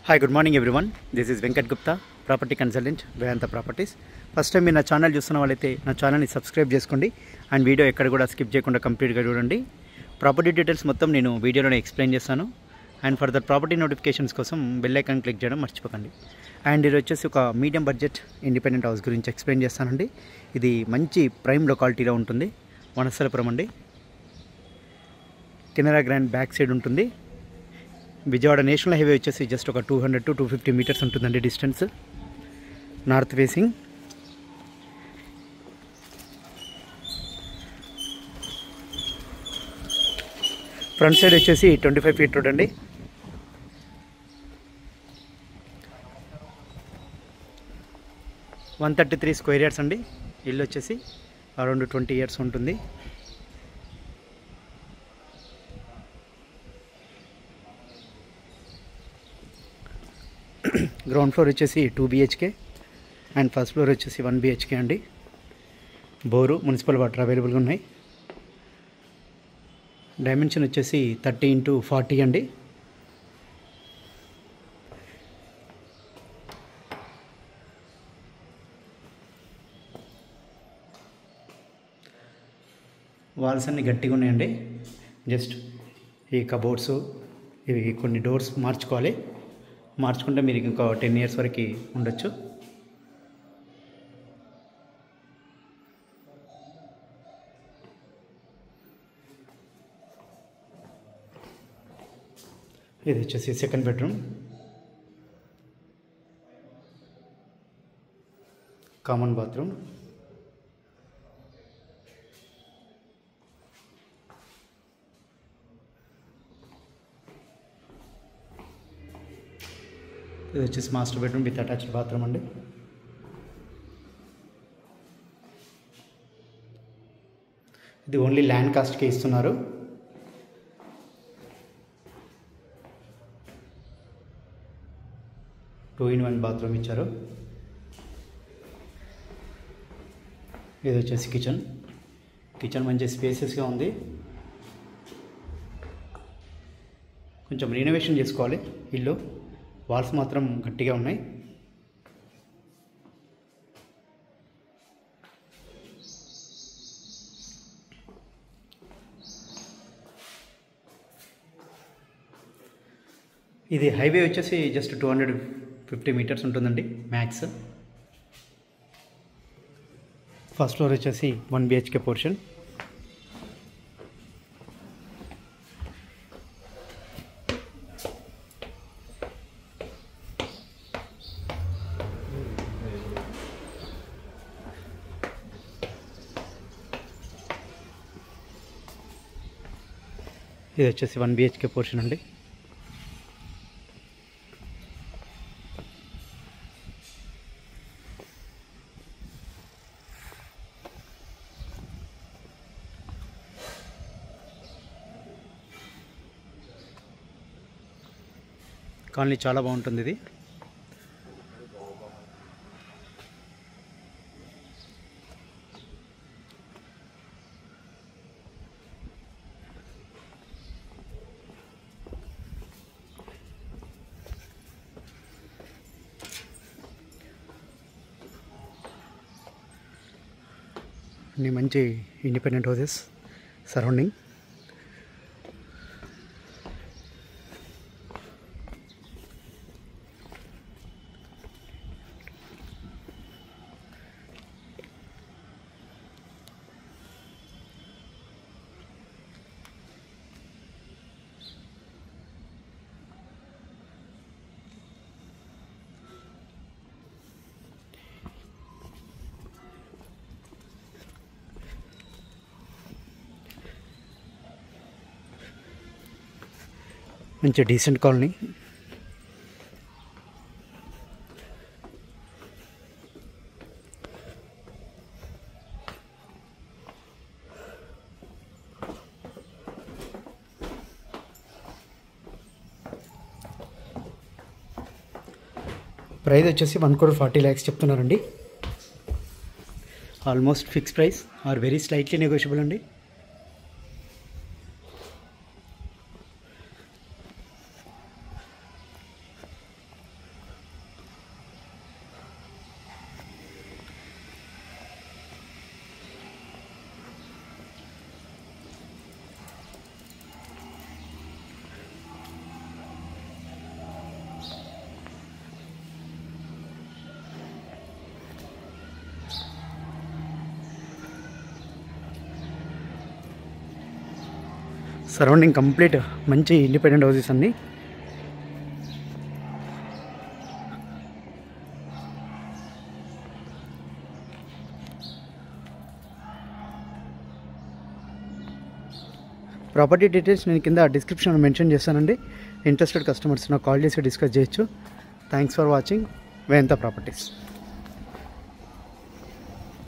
Hi, good morning everyone. This is Venkat Gupta, Property Consultant, Vedanta Properties. First time మీరు నా channel చూస్తున్న వాళ్ళైతే నా ఛానల్ని సబ్స్క్రైబ్ చేసుకోండి అండ్ వీడియో ఎక్కడ కూడా స్కిప్ చేయకుండా కంప్లీట్గా చూడండి. ప్రాపర్టీ డీటెయిల్స్ మొత్తం నేను వీడియోలోనే ఎక్స్ప్లెయిన్ చేస్తాను. అండ్ ఫర్దర్ ప్రాపర్టీ నోటిఫికేషన్స్ కోసం బెల్ ఐకాన్ క్లిక్ చేయడం మర్చిపోకండి. అండ్ ఇది వచ్చేసి ఒక మీడియం బడ్జెట్ ఇండిపెండెంట్ హౌస్ గురించి ఎక్స్ప్లెయిన్ చేస్తానండి. ఇది మంచి ప్రైమ్ లొకాలిటీలో ఉంటుంది. వనస్థలపురం అండి. కెనరా గ్రాండ్ బ్యాక్ సైడ్ ఉంటుంది. విజయవాడ నేషనల్ హైవే వచ్చేసి జస్ట్ ఒక 200 to 250 మీటర్స్ ఉంటుందండి distance. North facing. Front side వచ్చేసి 25 feet రోడ్ అండి. వన్ 133 square yards అండి. ఇల్లు వచ్చేసి అరౌండ్ 20 years ఉంటుంది. గ్రౌండ్ ఫ్లోర్ వచ్చేసి 2 BHK అండ్ ఫస్ట్ ఫ్లోర్ వచ్చేసి 1 BHK అండి. బోరు, మున్సిపల్ వాటర్ అవైలబుల్గా ఉన్నాయి. డైమెన్షన్ వచ్చేసి 30 into 40 అండి. వాల్స్ అన్నీ గట్టిగా ఉన్నాయండి. జస్ట్ ఈ కబోర్డ్స్ ఇవి కొన్ని డోర్స్ మార్చుకుంటే మీరు ఇంకా 10 years వరకు ఉండొచ్చు. ఇది వచ్చేసి సెకండ్ బెడ్రూమ్. Common bathroom. ఇది వచ్చేసి master bedroom with attached bathroom అండి. ఇది ఓన్లీ ల్యాండ్ కాస్ట్కే ఇస్తున్నారు. టూ ఇన్ వన్ బాత్రూమ్ ఇచ్చారు. ఇది వచ్చేసి కిచెన్ మంచి స్పేసెస్గా ఉంది. కొంచెం రినోవేషన్ చేసుకోవాలి ఇల్లు. వాల్స్ మాత్రం గట్టిగా ఉన్నాయి. ఇది హైవే వచ్చేసి జస్ట్ 250 మీటర్స్ ఉంటుందండి మ్యాక్స్. ఫస్ట్ ఫ్లోర్ వచ్చేసి 1 BHK పోర్షన్. ఇది వచ్చేసి 1 BHK పోర్షన్ అండి. కాలనీ చాలా బాగుంటుంది ఇది. అన్ని మంచి ఇండిపెండెంట్ హౌసెస్ సరౌండింగ్. మంచి డీసెంట్ కాలనీ. ప్రైస్ వచ్చేసి 1,40,00,000 చెప్తున్నారండి. Almost fix price or very slightly negotiable అండి. సరౌండింగ్ కంప్లీట్ మంచి ఇండిపెండెంట్ హౌసెస్ అన్నీ. ప్రాపర్టీ డీటెయిల్స్ నేను కింద డిస్క్రిప్షన్లో మెన్షన్ చేస్తానండి. ఇంట్రెస్టెడ్ కస్టమర్స్ నాకు కాల్ చేసి డిస్కస్ చేయొచ్చు. Thanks for watching Vedanta properties.